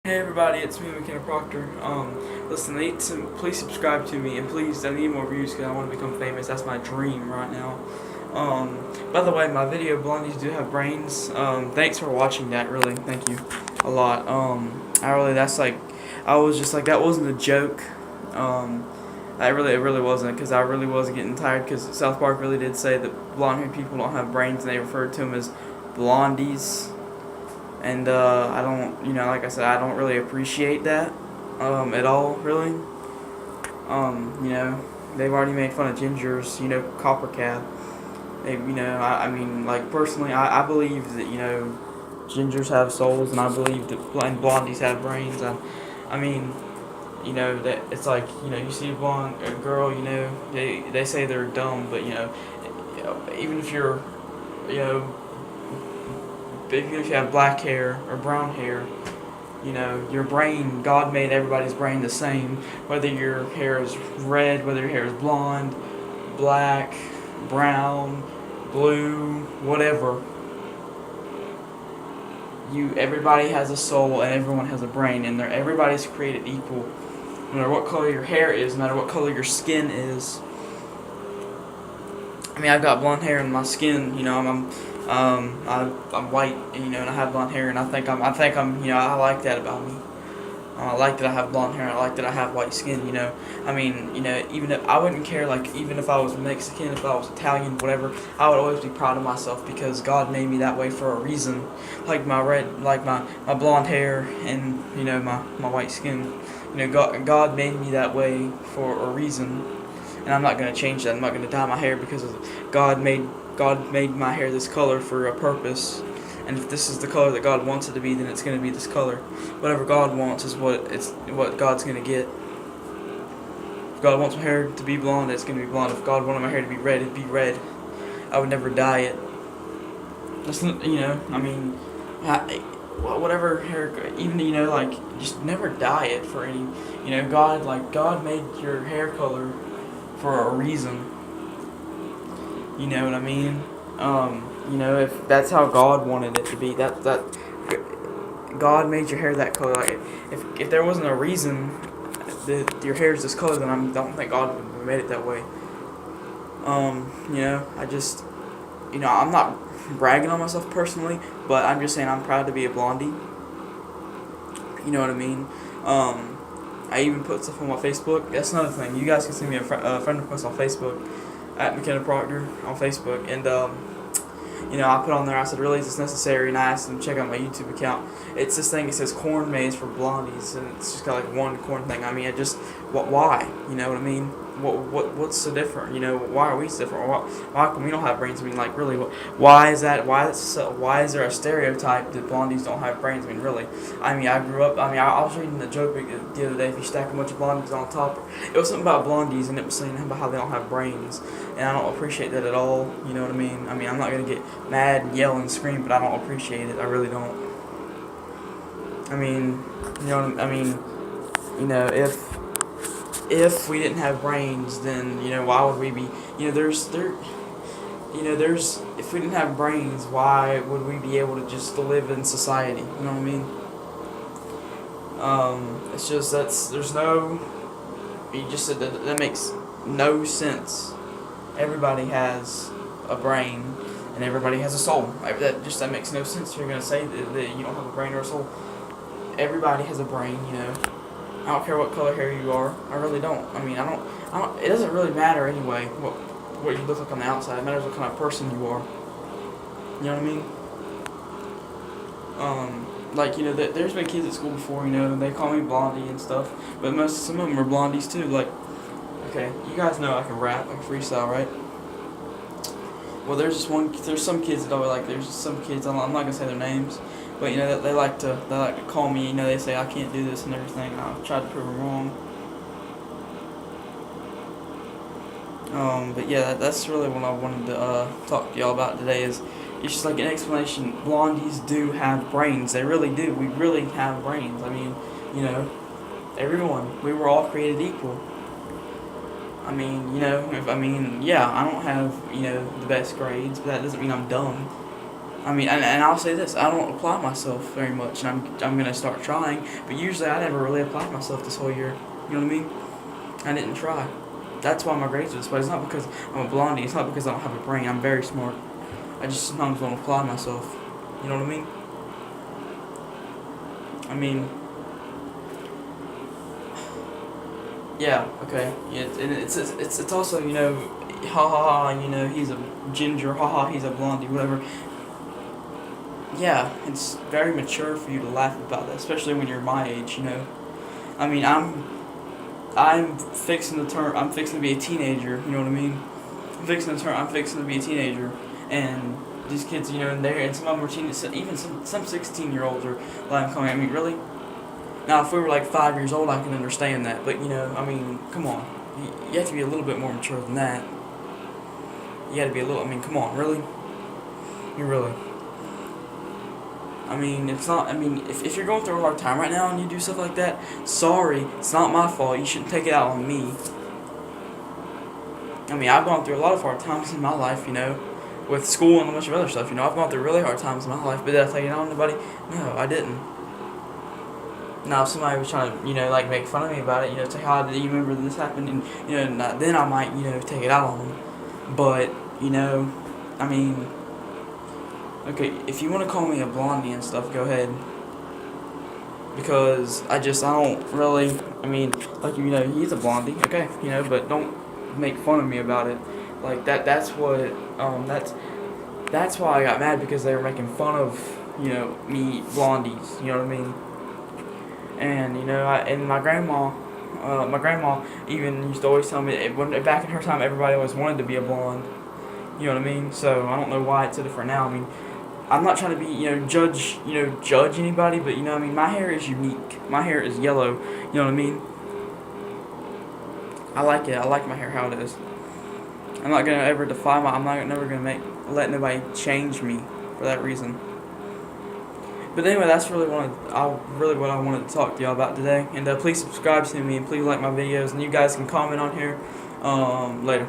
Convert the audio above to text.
Hey everybody, it's me, McKenna Proctor. Listen, please subscribe to me, and please, I need more views because I want to become famous. That's my dream right now. By the way, my video Blondies do have brains. Thanks for watching that. Really, thank you a lot. I was just like, that wasn't a joke. It really wasn't, because I really was getting tired. Because South Park really did say that blonde-haired people don't have brains, and they referred to them as blondies. And I don't, like I said, I don't really appreciate that at all, really. You know, they've already made fun of gingers, Copper Cat. I mean, like, personally, I believe that, gingers have souls, and I believe that blondies have brains. I mean, that it's like, you see a girl, they say they're dumb, but, even if you're, you know, even if you have black hair or brown hair, your brain, God made everybody's brain the same. Whether your hair is red, whether your hair is blonde, black, brown, blue, whatever. Everybody has a soul and everyone has a brain, and everybody's created equal. No matter what color your hair is, no matter what color your skin is. I mean, I've got blonde hair in my skin. I'm white, and I have blonde hair, and I think I'm, I like that about me. I like that I have blonde hair. I like that I have white skin. I mean, even if I wouldn't care, like, even if I was Mexican, if I was Italian, whatever, I would always be proud of myself because God made me that way for a reason. Like my blonde hair and my white skin. God made me that way for a reason, and I'm not gonna change that. I'm not gonna dye my hair because God made my hair this color for a purpose. And if this is the color that God wants it to be, then it's going to be this color. Whatever God wants is what God's going to get. If God wants my hair to be blonde, it's going to be blonde. If God wanted my hair to be red, it'd be red. I would never dye it. Whatever hair, even, like, just never dye it for any, God made your hair color for a reason. You know what I mean? If that's how God wanted it to be, that God made your hair that color. Like, if there wasn't a reason that your hair is this color, then I don't think God would have made it that way. I'm not bragging on myself personally, but I'm just saying I'm proud to be a blondie. You know what I mean? I even put stuff on my Facebook. That's another thing. You guys can send me a friend request on Facebook at McKenna Proctor on Facebook, and I put on there, I said, really, is this necessary? And I asked them to check out my YouTube account. It's this thing, it says corn maze for blondies, and it's just got like one corn thing. I mean, why? You know what I mean? What's so different? Why are we so different? Why come we don't have brains? I mean, like, really, why is that? Why is there a stereotype that blondies don't have brains? I mean, really. I mean, I grew up, I was reading the joke the other day, if you stack a bunch of blondies on top, it was something about blondies, and it was saying about how they don't have brains, and I don't appreciate that at all. You know what I mean? I mean, I'm not going to get mad and yell and scream, but I don't appreciate it. I really don't. I mean, if we didn't have brains, then why would we be? If we didn't have brains, why would we be able to just live in society? You know what I mean? It's just there's no. You just said that makes no sense. Everybody has a brain, and everybody has a soul. That makes no sense. You're gonna say that you don't have a brain or a soul. Everybody has a brain. I don't care what color hair you are. I really don't. I mean, I don't. It doesn't really matter anyway what you look like on the outside. It matters what kind of person you are. You know what I mean? There's been kids at school before. They call me Blondie and stuff, but some of them are blondies too. Like, okay, you guys know I can rap, I can freestyle, right? Well, there's some kids that there's some kids, I'm not gonna say their names, but they like to call me, they say I can't do this and everything, and I've tried to prove them wrong. But yeah, that's really what I wanted to talk to y'all about today. It's just like an explanation. Blondies do have brains. They really do. We really have brains. I mean, everyone. We were all created equal. I mean, yeah, I don't have, the best grades, but that doesn't mean I'm dumb. I mean, and I'll say this, I don't apply myself very much, and I'm going to start trying, but usually I never really applied myself this whole year, you know what I mean? I didn't try. That's why my grades are this way. It's not because I'm a blondie, it's not because I don't have a brain, I'm very smart. I just sometimes don't apply myself, you know what I mean? I mean, yeah, okay, yeah, and it's also, you know, ha ha ha, you know, he's a ginger, ha ha, he's a blondie, whatever. Yeah, it's very mature for you to laugh about that, especially when you're my age, you know. I mean, I'm fixing to be a teenager, you know what I mean? I'm fixing to be a teenager, and these kids, you know, and some of them are teenagers, even some 16-year-olds are like, coming. I mean, really? Now, if we were like 5 years old, I can understand that, but you know, I mean, come on, you have to be a little bit more mature than that. You got to be a little. I mean, come on, really? You really? I mean, it's not. I mean, if you're going through a hard time right now and you do stuff like that, sorry, it's not my fault. You shouldn't take it out on me. I mean, I've gone through a lot of hard times in my life, you know, with school and a bunch of other stuff. You know, I've gone through really hard times in my life, but did I take it out on anybody? No, I didn't. Now, if somebody was trying to, you know, like make fun of me about it, you know, say, "How did you remember this happened?" And you know, then I might, you know, take it out on them. But you know, I mean, okay, if you want to call me a blondie and stuff, go ahead. Because I don't really. I mean, like, you know, he's a blondie, okay, you know, but don't make fun of me about it. Like that's what that's why I got mad, because they were making fun of, you know, me blondies. You know what I mean? And you know, my grandma even used to always tell me when back in her time everybody always wanted to be a blonde. You know what I mean? So I don't know why it's so different now. I mean, I'm not trying to be, you know, judge anybody, but you know, I mean, my hair is unique. My hair is yellow. You know what I mean? I like it. I like my hair how it is. I'm not gonna ever I'm not never gonna let nobody change me for that reason. But anyway, that's really what I wanted to talk to y'all about today. And please subscribe to me, and please like my videos, and you guys can comment on here later.